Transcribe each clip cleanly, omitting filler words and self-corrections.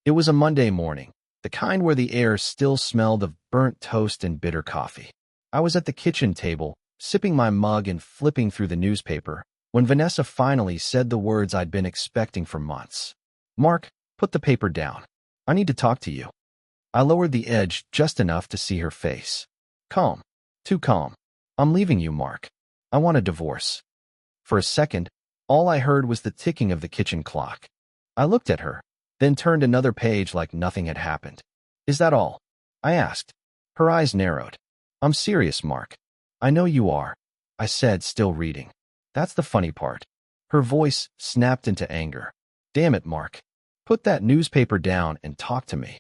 It was a Monday morning, the kind where the air still smelled of burnt toast and bitter coffee. I was at the kitchen table, sipping my mug and flipping through the newspaper, when Vanessa finally said the words I'd been expecting for months. "Mark, put the paper down. I need to talk to you." I lowered the edge just enough to see her face. "Calm. Too calm. I'm leaving you, Mark. I want a divorce." For a second, all I heard was the ticking of the kitchen clock. I looked at her, then turned another page like nothing had happened. "Is that all?" I asked. Her eyes narrowed. "I'm serious, Mark. I know you are," I said, still reading. "That's the funny part." Her voice snapped into anger. "Damn it, Mark. Put that newspaper down and talk to me."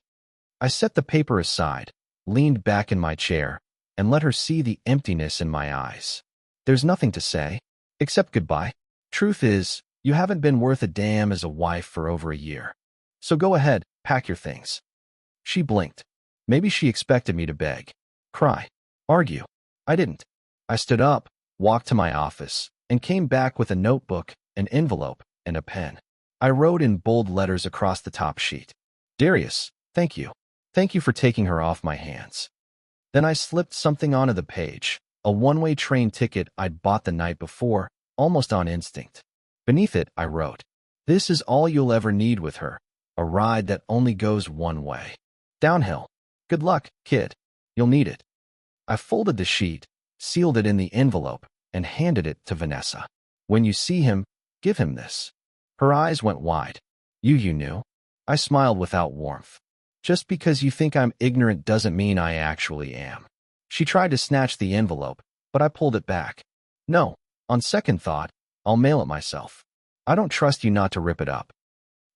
I set the paper aside, leaned back in my chair, and let her see the emptiness in my eyes. "There's nothing to say, except goodbye. Truth is, you haven't been worth a damn as a wife for over a year. So go ahead, pack your things." She blinked. Maybe she expected me to beg, cry, argue. I didn't. I stood up, walked to my office, and came back with a notebook, an envelope, and a pen. I wrote in bold letters across the top sheet, "Darius, thank you. Thank you for taking her off my hands." Then I slipped something onto the page, a one-way train ticket I'd bought the night before, almost on instinct. Beneath it, I wrote, "This is all you'll ever need with her, a ride that only goes one way. Downhill. Good luck, kid. You'll need it." I folded the sheet, sealed it in the envelope, and handed it to Vanessa. "When you see him, give him this." Her eyes went wide. You knew." I smiled without warmth. "Just because you think I'm ignorant doesn't mean I actually am." She tried to snatch the envelope, but I pulled it back. "No, on second thought, I'll mail it myself. I don't trust you not to rip it up."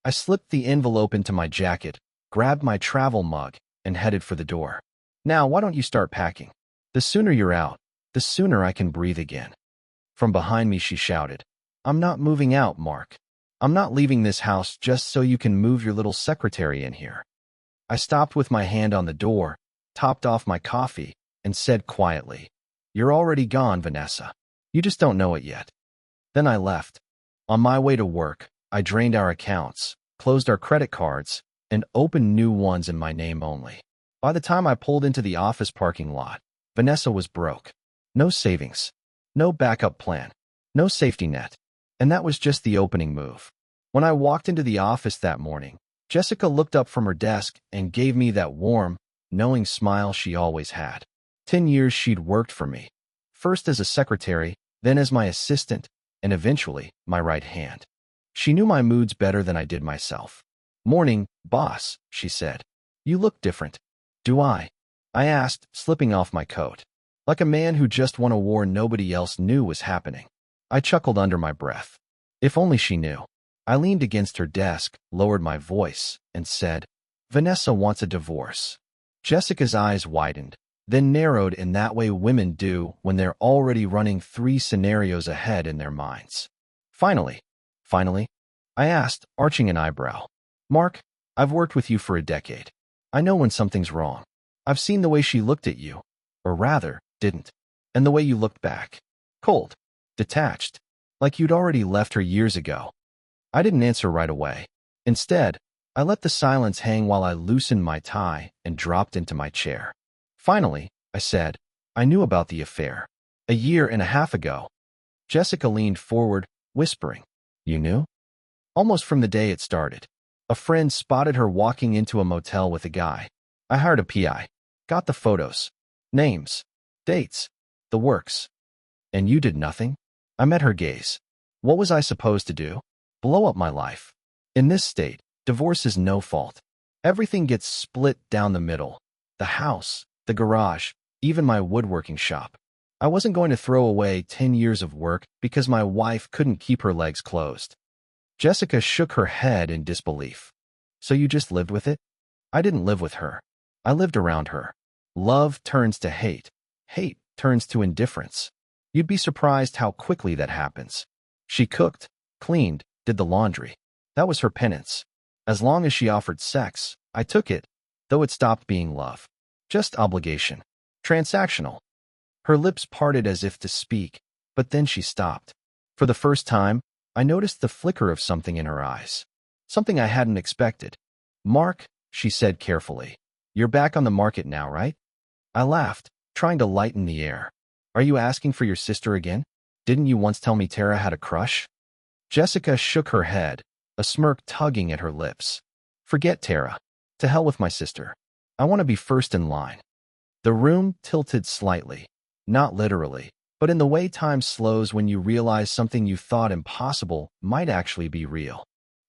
I slipped the envelope into my jacket, grabbed my travel mug, and headed for the door. "Now, why don't you start packing? The sooner you're out, the sooner I can breathe again." From behind me, she shouted, "I'm not moving out, Mark. I'm not leaving this house just so you can move your little secretary in here." I stopped with my hand on the door, topped off my coffee, and said quietly, "You're already gone, Vanessa. You just don't know it yet." Then I left. On my way to work, I drained our accounts, closed our credit cards, and opened new ones in my name only. By the time I pulled into the office parking lot, Vanessa was broke. No savings, no backup plan, no safety net. And that was just the opening move. When I walked into the office that morning, Jessica looked up from her desk and gave me that warm, knowing smile she always had. 10 years she'd worked for me, first as a secretary, then as my assistant, and eventually my right hand. She knew my moods better than I did myself. "Morning, boss," she said. "You look different." "Do I?" I asked, slipping off my coat. Like a man who just won a war nobody else knew was happening. I chuckled under my breath. If only she knew. I leaned against her desk, lowered my voice, and said, "Vanessa wants a divorce." Jessica's eyes widened, then narrowed in that way women do when they're already running 3 scenarios ahead in their minds. Finally, I asked, arching an eyebrow, "Mark, I've worked with you for a decade. I know when something's wrong. I've seen the way she looked at you, or rather, didn't, and the way you looked back. Cold, detached, like you'd already left her years ago." I didn't answer right away. Instead, I let the silence hang while I loosened my tie and dropped into my chair. "Finally," I said, "I knew about the affair. 1.5 years ago." Jessica leaned forward, whispering, "You knew?" "Almost from the day it started. A friend spotted her walking into a motel with a guy. I hired a PI, got the photos, names, dates, the works." "And you did nothing?" I met her gaze. What was I supposed to do? Blow up my life? In this state, divorce is no fault. Everything gets split down the middle. The house, the garage, even my woodworking shop. I wasn't going to throw away 10 years of work because my wife couldn't keep her legs closed. Jessica shook her head in disbelief. "So you just lived with it?" "I didn't live with her. I lived around her. Love turns to hate. Hate turns to indifference. You'd be surprised how quickly that happens. She cooked, cleaned, did the laundry. That was her penance. As long as she offered sex, I took it, though it stopped being love. Just obligation. Transactional." Her lips parted as if to speak, but then she stopped. For the first time, I noticed the flicker of something in her eyes. Something I hadn't expected. Mark, she said carefully. You're back on the market now, right? I laughed, trying to lighten the air. Are you asking for your sister again? Didn't you once tell me Tara had a crush? Jessica shook her head, a smirk tugging at her lips. Forget Tara. To hell with my sister. I want to be first in line. The room tilted slightly, not literally, but in the way time slows when you realize something you thought impossible might actually be real.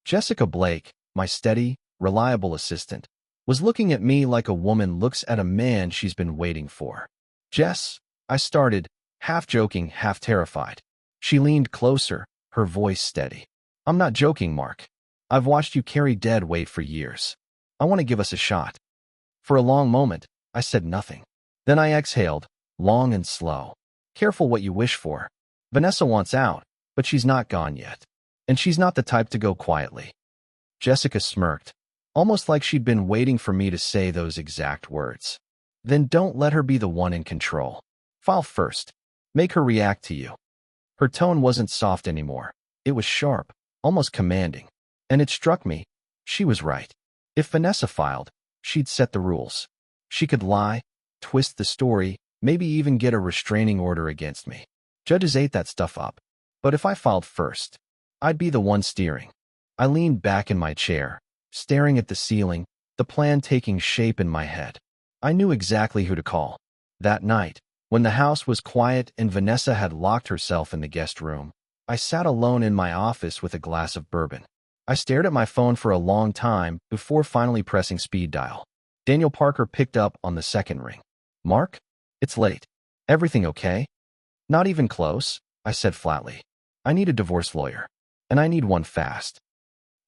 Jessica Blake, my steady, reliable assistant, was looking at me like a woman looks at a man she's been waiting for. Jess, I started, half joking, half terrified. She leaned closer, her voice steady. I'm not joking, Mark. I've watched you carry dead weight for years. I want to give us a shot. For a long moment, I said nothing. Then I exhaled, long and slow. Careful what you wish for. Vanessa wants out, but she's not gone yet. And she's not the type to go quietly. Jessica smirked, almost like she'd been waiting for me to say those exact words. Then don't let her be the one in control. File first. Make her react to you. Her tone wasn't soft anymore. It was sharp, almost commanding. And it struck me. She was right. If Vanessa filed, she'd set the rules. She could lie, twist the story, maybe even get a restraining order against me. Judges ate that stuff up. But if I filed first, I'd be the one steering. I leaned back in my chair, staring at the ceiling, the plan taking shape in my head. I knew exactly who to call. That night, when the house was quiet and Vanessa had locked herself in the guest room, I sat alone in my office with a glass of bourbon. I stared at my phone for a long time before finally pressing speed dial. Daniel Parker picked up on the second ring. Mark? It's late. Everything okay? Not even close, I said flatly. I need a divorce lawyer. And I need one fast.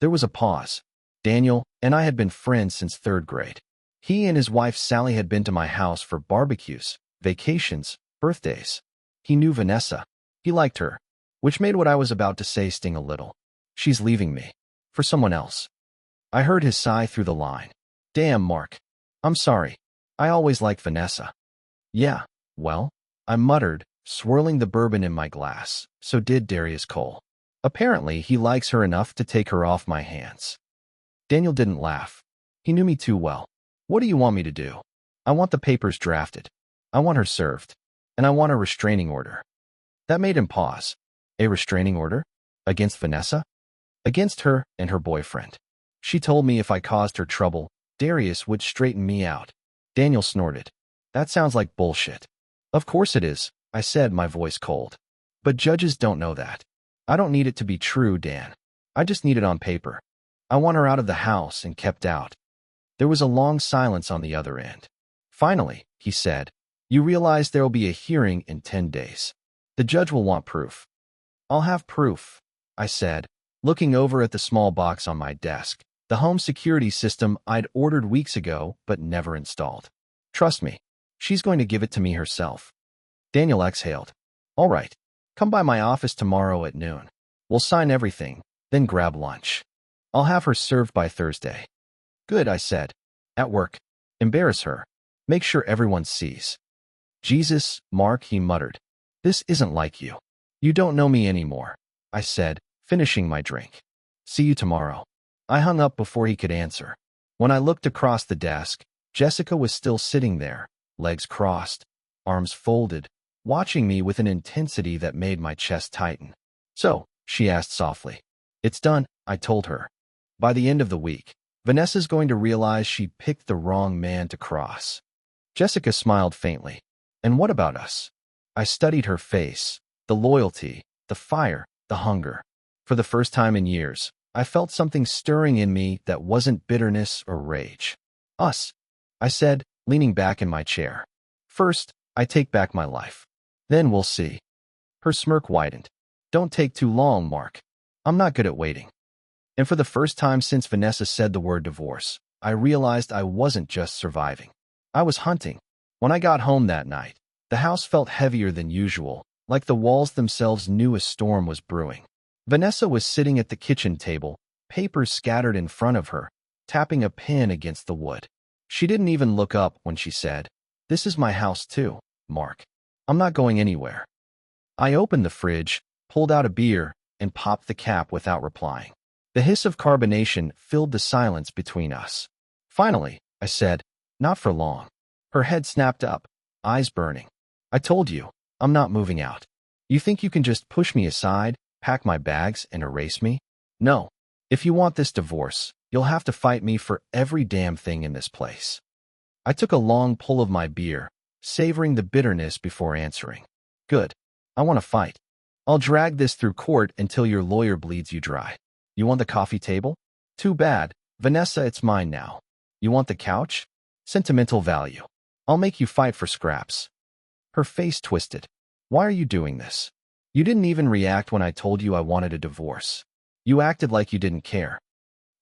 There was a pause. Daniel and I had been friends since third grade. He and his wife Sally had been to my house for barbecues, vacations, birthdays. He knew Vanessa. He liked her, which made what I was about to say sting a little. She's leaving me. For someone else. I heard his sigh through the line. Damn, Mark. I'm sorry. I always liked Vanessa. Yeah, well, I muttered, swirling the bourbon in my glass. So did Darius Cole. Apparently, he likes her enough to take her off my hands. Daniel didn't laugh. He knew me too well. What do you want me to do? I want the papers drafted. I want her served. And I want a restraining order. That made him pause. A restraining order? Against Vanessa? Against her and her boyfriend. She told me if I caused her trouble, Darius would straighten me out. Daniel snorted. That sounds like bullshit. Of course it is, I said, my voice cold. But judges don't know that. I don't need it to be true, Dan. I just need it on paper. I want her out of the house and kept out. There was a long silence on the other end. Finally, he said, you realize there will be a hearing in 10 days. The judge will want proof. I'll have proof, I said, looking over at the small box on my desk, the home security system I'd ordered weeks ago but never installed. Trust me, she's going to give it to me herself. Daniel exhaled. All right, come by my office tomorrow at noon. We'll sign everything, then grab lunch. I'll have her served by Thursday. Good, I said. At work. Embarrass her. Make sure everyone sees. Jesus, Mark, he muttered. This isn't like you. You don't know me anymore, I said, finishing my drink. See you tomorrow. I hung up before he could answer. When I looked across the desk, Jessica was still sitting there, legs crossed, arms folded, watching me with an intensity that made my chest tighten. So, she asked softly. It's done, I told her. By the end of the week, Vanessa's going to realize she picked the wrong man to cross. Jessica smiled faintly. And what about us? I studied her face, the loyalty, the fire, the hunger. For the first time in years, I felt something stirring in me that wasn't bitterness or rage. Us, I said, leaning back in my chair. First, I take back my life. Then we'll see. Her smirk widened. Don't take too long, Mark. I'm not good at waiting. And for the first time since Vanessa said the word divorce, I realized I wasn't just surviving. I was hunting. When I got home that night, the house felt heavier than usual, like the walls themselves knew a storm was brewing. Vanessa was sitting at the kitchen table, papers scattered in front of her, tapping a pen against the wood. She didn't even look up when she said, This is my house too, Mark. I'm not going anywhere. I opened the fridge, pulled out a beer, and popped the cap without replying. The hiss of carbonation filled the silence between us. Finally, I said, "Not for long." Her head snapped up, eyes burning. "I told you, I'm not moving out. You think you can just push me aside, pack my bags, and erase me? No. If you want this divorce, you'll have to fight me for every damn thing in this place." I took a long pull of my beer, savoring the bitterness before answering. "Good. I want to fight. I'll drag this through court until your lawyer bleeds you dry. You want the coffee table? Too bad. Vanessa, it's mine now. You want the couch? Sentimental value. I'll make you fight for scraps." Her face twisted. "Why are you doing this? You didn't even react when I told you I wanted a divorce. You acted like you didn't care."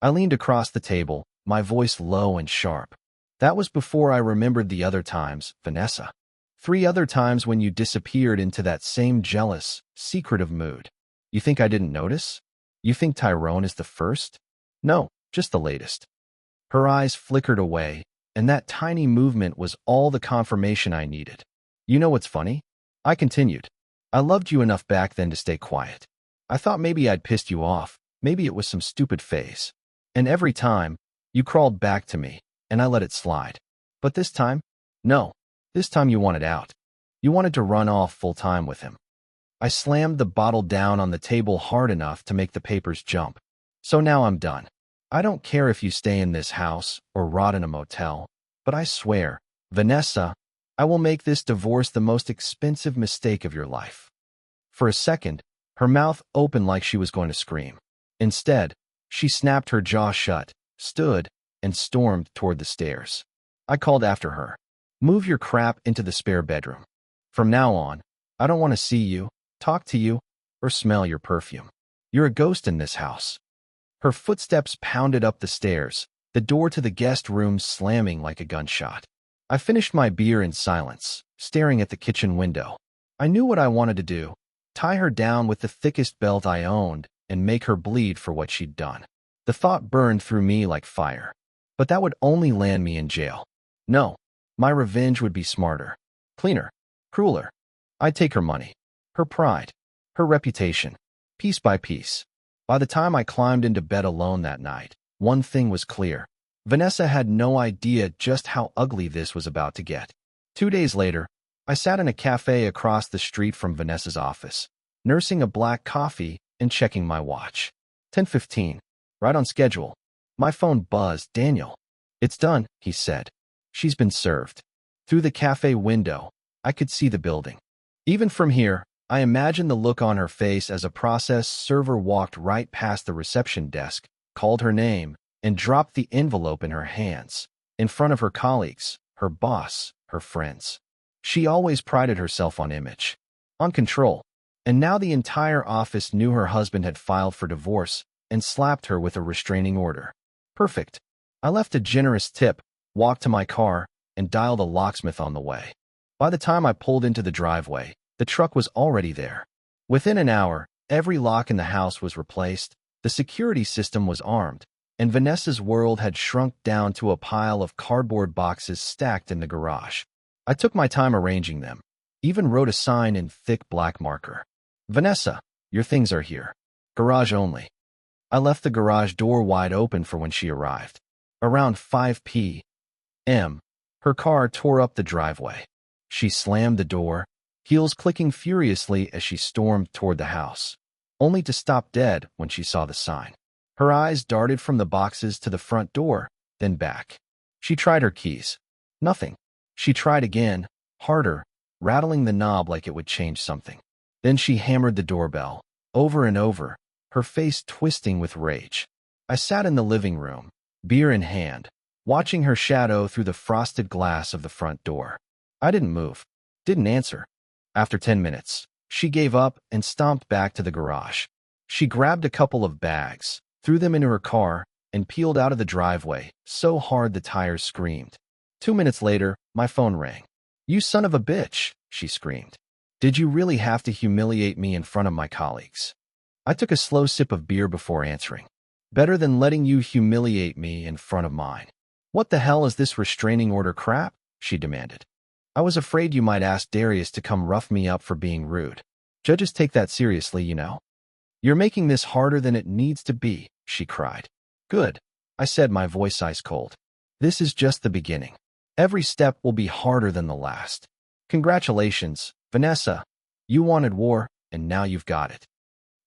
I leaned across the table, my voice low and sharp. "That was before I remembered the other times, Vanessa. 3 other times when you disappeared into that same jealous, secretive mood. You think I didn't notice? You think Tyrone is the first? No, just the latest." Her eyes flickered away, and that tiny movement was all the confirmation I needed. "You know what's funny?" I continued. "I loved you enough back then to stay quiet. I thought maybe I'd pissed you off, maybe it was some stupid phase. And every time, you crawled back to me, and I let it slide. But this time? No. This time you wanted out. You wanted to run off full-time with him." I slammed the bottle down on the table hard enough to make the papers jump. "So now I'm done. I don't care if you stay in this house or rot in a motel, but I swear, Vanessa, I will make this divorce the most expensive mistake of your life." For a second, her mouth opened like she was going to scream. Instead, she snapped her jaw shut, stood, and stormed toward the stairs. I called after her. "Move your crap into the spare bedroom. From now on, I don't want to see you, talk to you, or smell your perfume. You're a ghost in this house." Her footsteps pounded up the stairs, the door to the guest room slamming like a gunshot. I finished my beer in silence, staring at the kitchen window. I knew what I wanted to do: tie her down with the thickest belt I owned and make her bleed for what she'd done. The thought burned through me like fire. But that would only land me in jail. No, my revenge would be smarter, cleaner, crueler. I'd take her money, her pride, her reputation, piece by piece. By the time I climbed into bed alone that night, one thing was clear. Vanessa had no idea just how ugly this was about to get. 2 days later, I sat in a cafe across the street from Vanessa's office, nursing a black coffee and checking my watch. 10:15, right on schedule. My phone buzzed. "Daniel." "It's done," he said. "She's been served." Through the cafe window, I could see the building. Even from here, I imagined the look on her face as a process server walked right past the reception desk, called her name, and dropped the envelope in her hands, in front of her colleagues, her boss, her friends. She always prided herself on image, on control, and now the entire office knew her husband had filed for divorce and slapped her with a restraining order. Perfect. I left a generous tip, walked to my car, and dialed a locksmith on the way. By the time I pulled into the driveway, the truck was already there. Within an hour, every lock in the house was replaced, the security system was armed, and Vanessa's world had shrunk down to a pile of cardboard boxes stacked in the garage. I took my time arranging them, even wrote a sign in thick black marker. "Vanessa, your things are here. Garage only." I left the garage door wide open for when she arrived. Around 5 p.m., her car tore up the driveway. She slammed the door, heels clicking furiously as she stormed toward the house, only to stop dead when she saw the sign. Her eyes darted from the boxes to the front door, then back. She tried her keys. Nothing. She tried again, harder, rattling the knob like it would change something. Then she hammered the doorbell, over and over, her face twisting with rage. I sat in the living room, beer in hand, watching her shadow through the frosted glass of the front door. I didn't move, didn't answer. After 10 minutes, she gave up and stomped back to the garage. She grabbed a couple of bags, threw them into her car, and peeled out of the driveway, so hard the tires screamed. 2 minutes later, my phone rang. "You son of a bitch," she screamed. "Did you really have to humiliate me in front of my colleagues?" I took a slow sip of beer before answering. "Better than letting you humiliate me in front of mine." "What the hell is this restraining order crap?" she demanded. "I was afraid you might ask Darius to come rough me up for being rude. Judges take that seriously, you know." You're making this harder than it needs to be, she cried. Good, I said, my voice ice cold. This is just the beginning. Every step will be harder than the last. Congratulations, Vanessa. You wanted war, and now you've got it.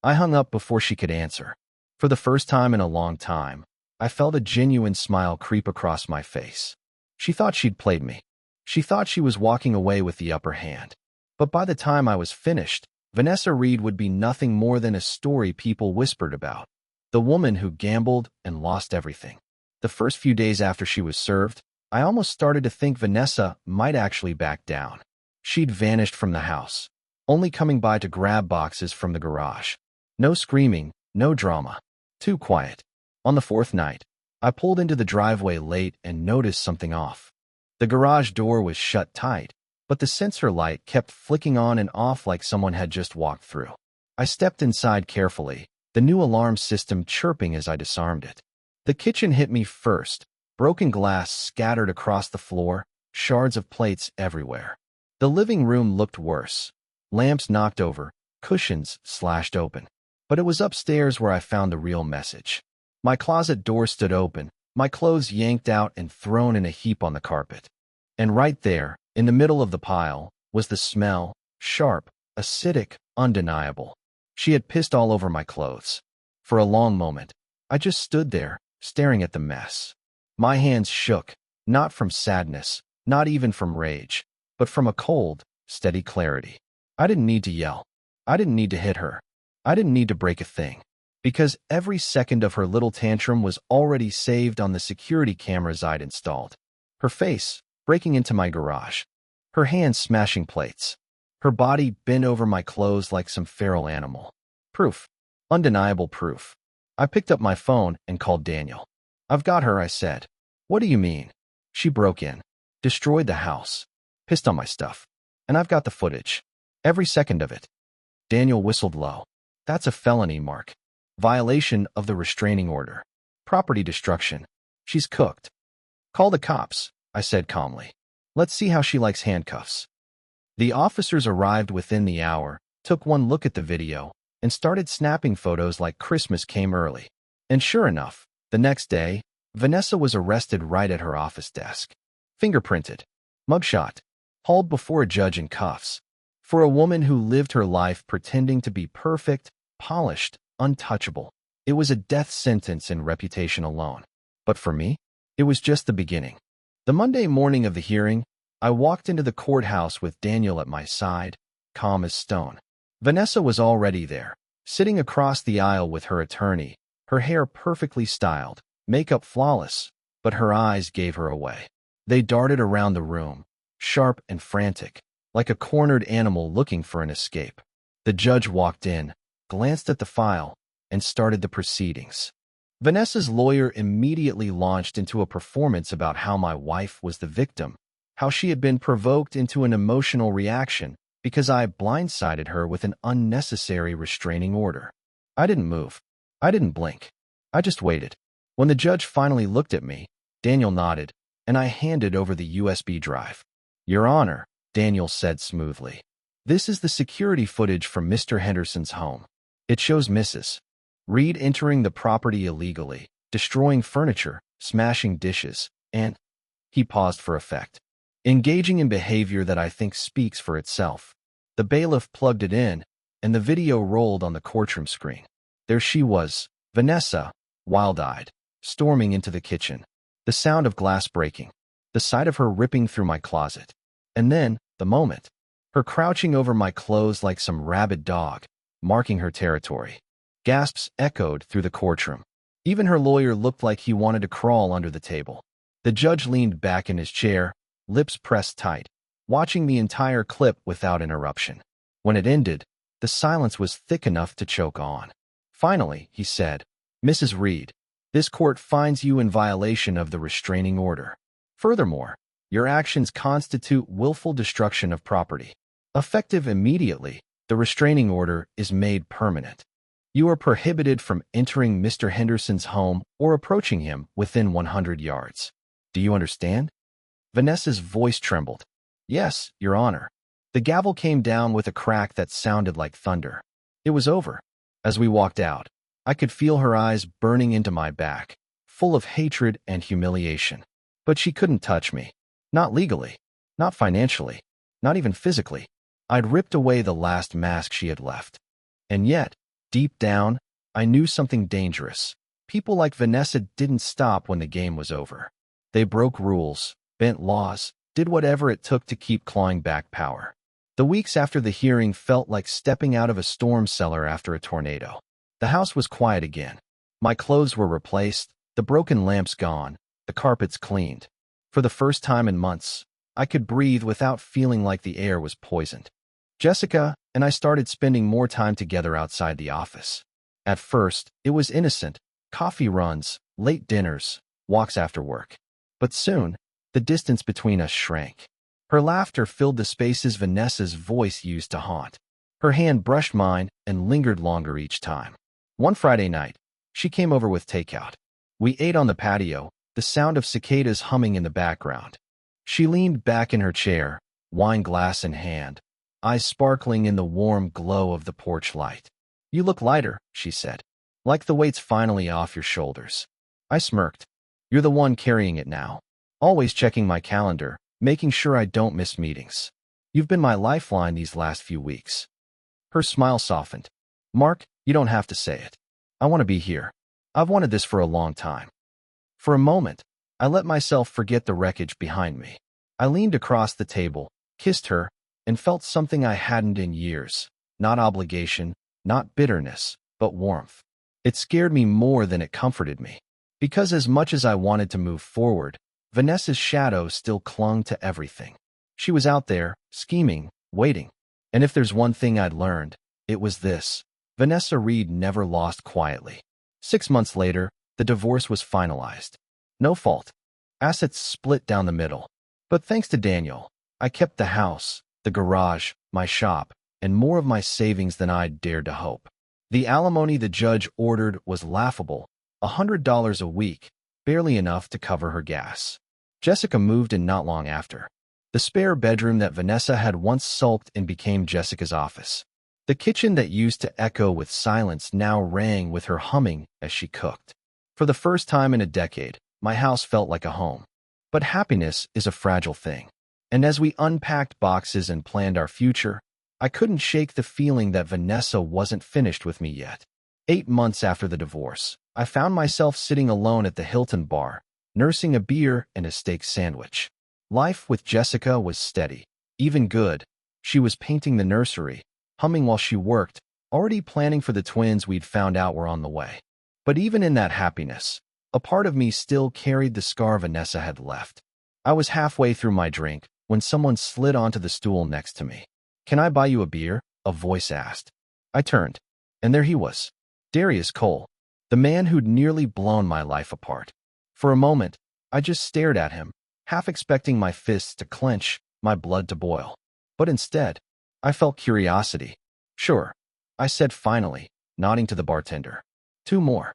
I hung up before she could answer. For the first time in a long time, I felt a genuine smile creep across my face. She thought she'd played me. She thought she was walking away with the upper hand. But by the time I was finished, Vanessa Reed would be nothing more than a story people whispered about. The woman who gambled and lost everything. The first few days after she was served, I almost started to think Vanessa might actually back down. She'd vanished from the house, only coming by to grab boxes from the garage. No screaming, no drama. Too quiet. On the fourth night, I pulled into the driveway late and noticed something off. The garage door was shut tight, but the sensor light kept flicking on and off like someone had just walked through. I stepped inside carefully, the new alarm system chirping as I disarmed it. The kitchen hit me first, broken glass scattered across the floor, shards of plates everywhere. The living room looked worse. Lamps knocked over, cushions slashed open. But it was upstairs where I found the real message. My closet door stood open, my clothes yanked out and thrown in a heap on the carpet. And right there, in the middle of the pile, was the smell, sharp, acidic, undeniable. She had pissed all over my clothes. For a long moment, I just stood there, staring at the mess. My hands shook, not from sadness, not even from rage, but from a cold, steady clarity. I didn't need to yell. I didn't need to hit her. I didn't need to break a thing. Because every second of her little tantrum was already saved on the security cameras I'd installed. Her face, breaking into my garage. Her hands smashing plates. Her body bent over my clothes like some feral animal. Proof. Undeniable proof. I picked up my phone and called Daniel. I've got her, I said. What do you mean? She broke in. Destroyed the house. Pissed on my stuff. And I've got the footage. Every second of it. Daniel whistled low. That's a felony, Mark. Violation of the restraining order. Property destruction. She's cooked. Call the cops, I said calmly. Let's see how she likes handcuffs. The officers arrived within the hour, took one look at the video, and started snapping photos like Christmas came early. And sure enough, the next day, Vanessa was arrested right at her office desk. Fingerprinted. Mugshot. Hauled before a judge in cuffs. For a woman who lived her life pretending to be perfect, polished, untouchable. It was a death sentence in reputation alone. But for me, it was just the beginning. The Monday morning of the hearing, I walked into the courthouse with Daniel at my side, calm as stone. Vanessa was already there, sitting across the aisle with her attorney, her hair perfectly styled, makeup flawless, but her eyes gave her away. They darted around the room, sharp and frantic, like a cornered animal looking for an escape. The judge walked in, glanced at the file, and started the proceedings. Vanessa's lawyer immediately launched into a performance about how my wife was the victim, how she had been provoked into an emotional reaction because I blindsided her with an unnecessary restraining order. I didn't move. I didn't blink. I just waited. When the judge finally looked at me, Daniel nodded, and I handed over the USB drive. Your Honor, Daniel said smoothly. This is the security footage from Mr. Henderson's home. It shows Mrs. Reed entering the property illegally, destroying furniture, smashing dishes, and, he paused for effect, engaging in behavior that I think speaks for itself. The bailiff plugged it in, and the video rolled on the courtroom screen. There she was, Vanessa, wild-eyed, storming into the kitchen. The sound of glass breaking, the sight of her ripping through my closet. And then, the moment, her crouching over my clothes like some rabid dog, marking her territory. Gasps echoed through the courtroom. Even her lawyer looked like he wanted to crawl under the table. The judge leaned back in his chair, lips pressed tight, watching the entire clip without interruption. When it ended, the silence was thick enough to choke on. Finally, he said, Mrs. Reed, this court finds you in violation of the restraining order. Furthermore, your actions constitute willful destruction of property. Effective immediately, the restraining order is made permanent. You are prohibited from entering Mr. Henderson's home or approaching him within 100 yards. Do you understand? Vanessa's voice trembled. Yes, Your Honor. The gavel came down with a crack that sounded like thunder. It was over. As we walked out, I could feel her eyes burning into my back, full of hatred and humiliation. But she couldn't touch me. Not legally, not financially, not even physically. I'd ripped away the last mask she had left. And yet, deep down, I knew something dangerous. People like Vanessa didn't stop when the game was over. They broke rules, bent laws, did whatever it took to keep clawing back power. The weeks after the hearing felt like stepping out of a storm cellar after a tornado. The house was quiet again. My clothes were replaced, the broken lamps gone, the carpets cleaned. For the first time in months, I could breathe without feeling like the air was poisoned. Jessica and I started spending more time together outside the office. At first, it was innocent, coffee runs, late dinners, walks after work. But soon, the distance between us shrank. Her laughter filled the spaces Vanessa's voice used to haunt. Her hand brushed mine and lingered longer each time. One Friday night, she came over with takeout. We ate on the patio, the sound of cicadas humming in the background. She leaned back in her chair, wine glass in hand, eyes sparkling in the warm glow of the porch light. "You look lighter," she said. "Like the weight's finally off your shoulders." I smirked. "You're the one carrying it now. Always checking my calendar, making sure I don't miss meetings. You've been my lifeline these last few weeks." Her smile softened. "Mark, you don't have to say it. I want to be here. I've wanted this for a long time." For a moment, I let myself forget the wreckage behind me. I leaned across the table, kissed her, and felt something I hadn't in years. Not obligation, not bitterness, but warmth. It scared me more than it comforted me. Because as much as I wanted to move forward, Vanessa's shadow still clung to everything. She was out there, scheming, waiting. And if there's one thing I'd learned, it was this. Vanessa Reed never lost quietly. 6 months later, the divorce was finalized. No fault. Assets split down the middle. But thanks to Daniel, I kept the house, the garage, my shop, and more of my savings than I'd dared to hope. The alimony the judge ordered was laughable, $100 a week, barely enough to cover her gas. Jessica moved in not long after. The spare bedroom that Vanessa had once sulked in became Jessica's office. The kitchen that used to echo with silence now rang with her humming as she cooked. For the first time in a decade, my house felt like a home. But happiness is a fragile thing. And as we unpacked boxes and planned our future, I couldn't shake the feeling that Vanessa wasn't finished with me yet. 8 months after the divorce, I found myself sitting alone at the Hilton bar, nursing a beer and a steak sandwich. Life with Jessica was steady, even good. She was painting the nursery, humming while she worked, already planning for the twins we'd found out were on the way. But even in that happiness, a part of me still carried the scar Vanessa had left. I was halfway through my drink when someone slid onto the stool next to me. "Can I buy you a beer?" a voice asked. I turned, and there he was, Darius Cole, the man who'd nearly blown my life apart. For a moment, I just stared at him, half expecting my fists to clench, my blood to boil. But instead, I felt curiosity. "Sure," I said finally, nodding to the bartender. "2 more."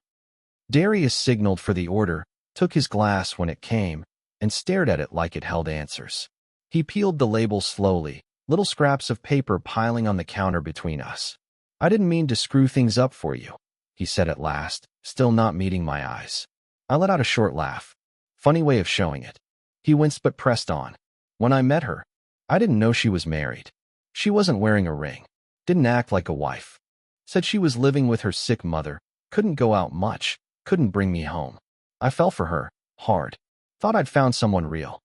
Darius signaled for the order, took his glass when it came, and stared at it like it held answers. He peeled the label slowly, little scraps of paper piling on the counter between us. "I didn't mean to screw things up for you," he said at last, still not meeting my eyes. I let out a short laugh. Funny way of showing it. He winced but pressed on. "When I met her, I didn't know she was married. She wasn't wearing a ring, didn't act like a wife. Said she was living with her sick mother, couldn't go out much, couldn't bring me home. I fell for her, hard. Thought I'd found someone real."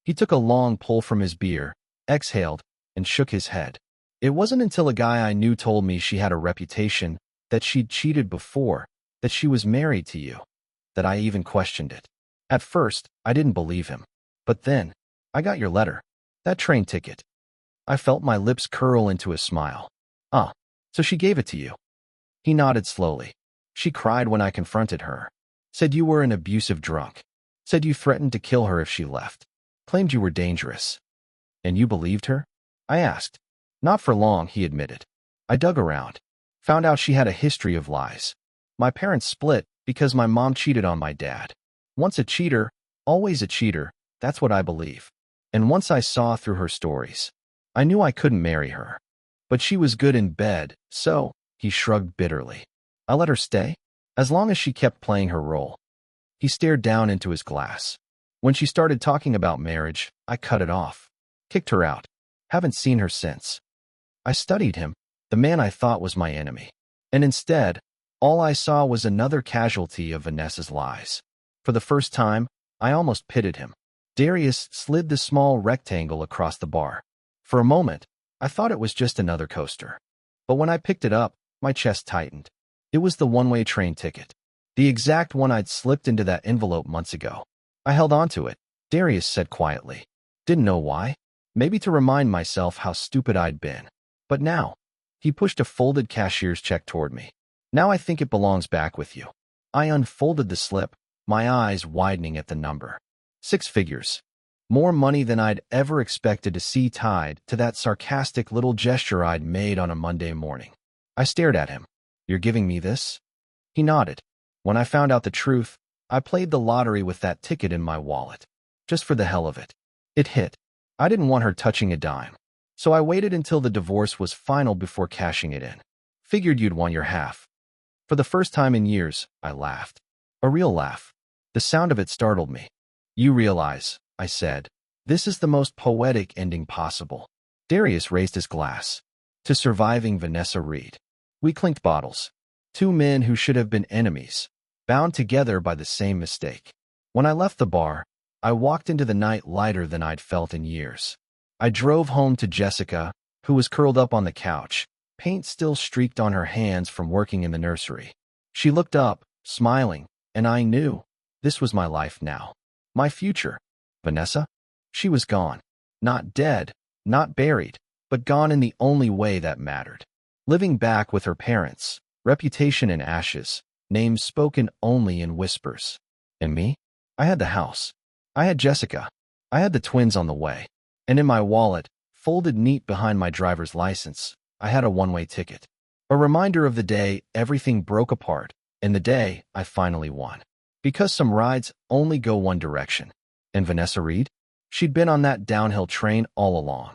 He took a long pull from his beer, exhaled, and shook his head. "It wasn't until a guy I knew told me she had a reputation, that she'd cheated before, that she was married to you, that I even questioned it. At first, I didn't believe him. But then, I got your letter. That train ticket." I felt my lips curl into a smile. "Ah, so she gave it to you." He nodded slowly. "She cried when I confronted her. Said you were an abusive drunk. Said you threatened to kill her if she left. Claimed you were dangerous." "And you believed her?" I asked. "Not for long," he admitted. "I dug around. Found out she had a history of lies. My parents split because my mom cheated on my dad. Once a cheater, always a cheater, that's what I believe. And once I saw through her stories, I knew I couldn't marry her. But she was good in bed, so," He shrugged bitterly. I let her stay, as long as she kept playing her role. He stared down into his glass. When she started talking about marriage, I cut it off. Kicked her out. Haven't seen her since. I studied him, the man I thought was my enemy. And instead, all I saw was another casualty of Vanessa's lies. For the first time, I almost pitied him. Darius slid the small rectangle across the bar. For a moment, I thought it was just another coaster. But when I picked it up, my chest tightened. It was the one-way train ticket. The exact one I'd slipped into that envelope months ago. I held on to it, Darius said quietly. Didn't know why. Maybe to remind myself how stupid I'd been. But now, he pushed a folded cashier's check toward me. Now I think it belongs back with you. I unfolded the slip, my eyes widening at the number. 6 figures. More money than I'd ever expected to see tied to that sarcastic little gesture I'd made on a Monday morning. I stared at him. You're giving me this? He nodded. When I found out the truth, I played the lottery with that ticket in my wallet. Just for the hell of it. It hit. I didn't want her touching a dime. So I waited until the divorce was final before cashing it in. Figured you'd want your half. For the first time in years, I laughed. A real laugh. The sound of it startled me. You realize, I said, this is the most poetic ending possible. Darius raised his glass. To surviving Vanessa Reed. We clinked bottles. 2 men who should have been enemies, bound together by the same mistake. When I left the bar, I walked into the night lighter than I'd felt in years. I drove home to Jessica, who was curled up on the couch, paint still streaked on her hands from working in the nursery. She looked up, smiling, and I knew this was my life now. My future. Vanessa? She was gone. Not dead, not buried, but gone in the only way that mattered. Living back with her parents, reputation in ashes, names spoken only in whispers. And me? I had the house. I had Jessica. I had the twins on the way. And in my wallet, folded neat behind my driver's license, I had a one-way ticket. A reminder of the day everything broke apart, and the day I finally won. Because some rides only go one direction. And Vanessa Reed? She'd been on that downhill train all along.